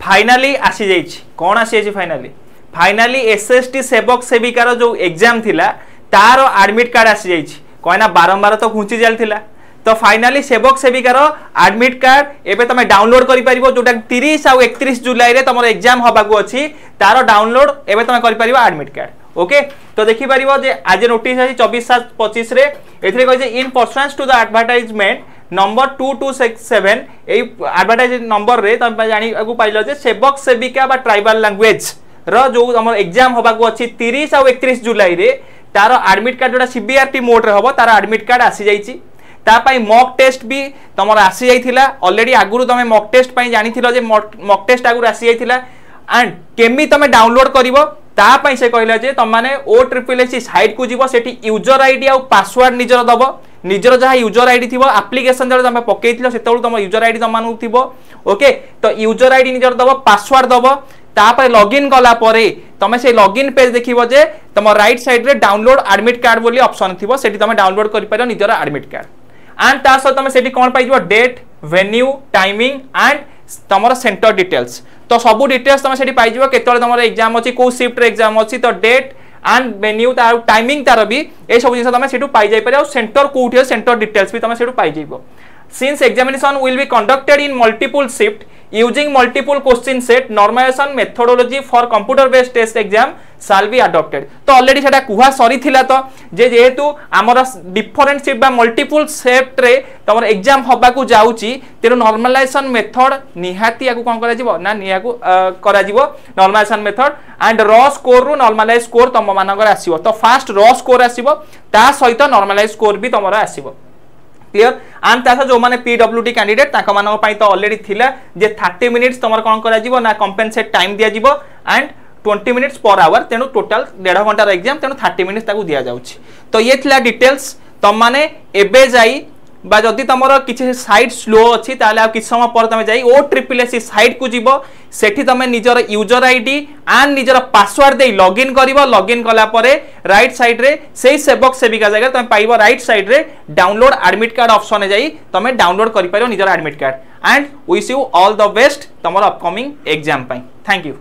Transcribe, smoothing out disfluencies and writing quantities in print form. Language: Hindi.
फाइनाली आसी जाइछि कोन आसी जाइछि फाइनाली एसएसटी सेवक सेविकार जो एग्जाम थिला तार एडमिट कार्ड आसी जाइछि कहना बारंबार तो घुंची जालथिला तो फाइनाली सेवक सेविकार एडमिट कार्ड एबे तमे डाउनलोड करि परिबो जोटा 30 और 31 जुलाई रे तमरो एग्जाम होबाकू अछि तार डाउनलोड एबे तमे करि परिबो एडमिट कार्ड ओके तो देखि परिबो जे आज नोटिस अछि 24/7/25 रे एथिरे कहै छै in performance to the advertisement number 2267 ए एडवर्टाइज नंबर रे तमे जानि आगु पाइलो जे सेवक सेविका बा ट्राइबल लैंग्वेज रो जो हमर एग्जाम होबाकू अछि 30 और 31 जुलाई रे तार एडमिट कार्ड जोटा सीबीआरटी मोड रे होबो तार एडमिट कार्ड आसी जाइछि ता पई मॉक टेस्ट भी तमर आसी जाइथिला ऑलरेडी आगुरु तमे मॉक टेस्ट पई जानिथिलो जे मॉक टेस्ट आगुरु आसी जाइथिला एंड केमी तमे डाउनलोड करिवो ता पई से कहला जे तम माने OSSC साइट को जीवो सेठी यूजर आईडी और पासवर्ड निजर दबो निजर जहा यूजर आईडी थिबो एप्लीकेशन जरे तमे पकेइथिलो सेतौल तम यूजर आईडी तमानु थिबो ओके तो यूजर आईडी निजर दबो पासवर्ड दबो तापर लॉगिन कला परे तमे से लॉगिन पेज देखिबो जे तम राइट साइड रे डाउनलोड एडमिट कार्ड बोली ऑप्शन थिबो सेठी तमे डाउनलोड करि पारो निजर एडमिट कार्ड एंड ता सो तमे सेठी कोन पाइजो डेट वेन्यू टाइमिंग एंड तमरो सेंटर डिटेल्स तो सब डिटेल्स तमे सेठी पाइजो केतले तमरो एग्जाम अछि को शिफ्ट रे एग्जाम अछि तो डेट एंड वेन्यू तार टाइमिंग तार भी ए सब जिंस तमे सेठू पाइ जाय पारे और सेंटर कोठी सेंटर डिटेल्स भी तमे सेठू पाइ जाइबो since examination will be conducted in multiple shift using multiple question set normalization methodology for computer based test exam shall be adopted तो ऑलरेडी सेटा कुहा सरी थिला तो जे जेहेतु हमर डिफरेंट शिफ्ट बा मल्टीपल शिफ्ट रे तमर एग्जाम होबा को जाउची तेरो नॉर्मलाइजेशन मेथड निहाती याकू कोन करा जिवो ना नियाकू करा जिवो normalisation method and raw score रु नॉर्मलाइज स्कोर तम मानकर आसीबो तो फास्ट रॉ स्कोर आसीबो ता सहित नॉर्मलाइज स्कोर भी तमरा आसीबो क्लियर एंड तासा जो माने पीडब्ल्यूडी कैंडिडेट ताका मानक पई तो ऑलरेडी थिला जे 30 मिनिट्स तमर कोन करा जिवो ना कंपेंसेट टाइम दिया जिवो एंड 20 मिनिट्स पर आवर तेनु टोटल 1.5 घंटा एग्जाम तेनु 30 मिनिट्स ताकू दिया जाउची तो ये थिला डिटेल्स तम माने एबे जाई बा जदी तमरो किछि साइट स्लो अछि ताले आ किछ समय पर तमे जाई OSSC साइट को जीवो सेठी तमे निजर यूजर आईडी एंड निजर पासवर्ड दे लॉगिन करिवो लॉगिन कला परे राइट साइड रे सेही सेवक सेविका जगह तमे पाइबो राइट साइड रे डाउनलोड एडमिट कार्ड ऑप्शन ए जाई तमे डाउनलोड करि पारो निजर admit card and wish you all the best तमरो अपकमिंग एग्जाम पई थैंक यू।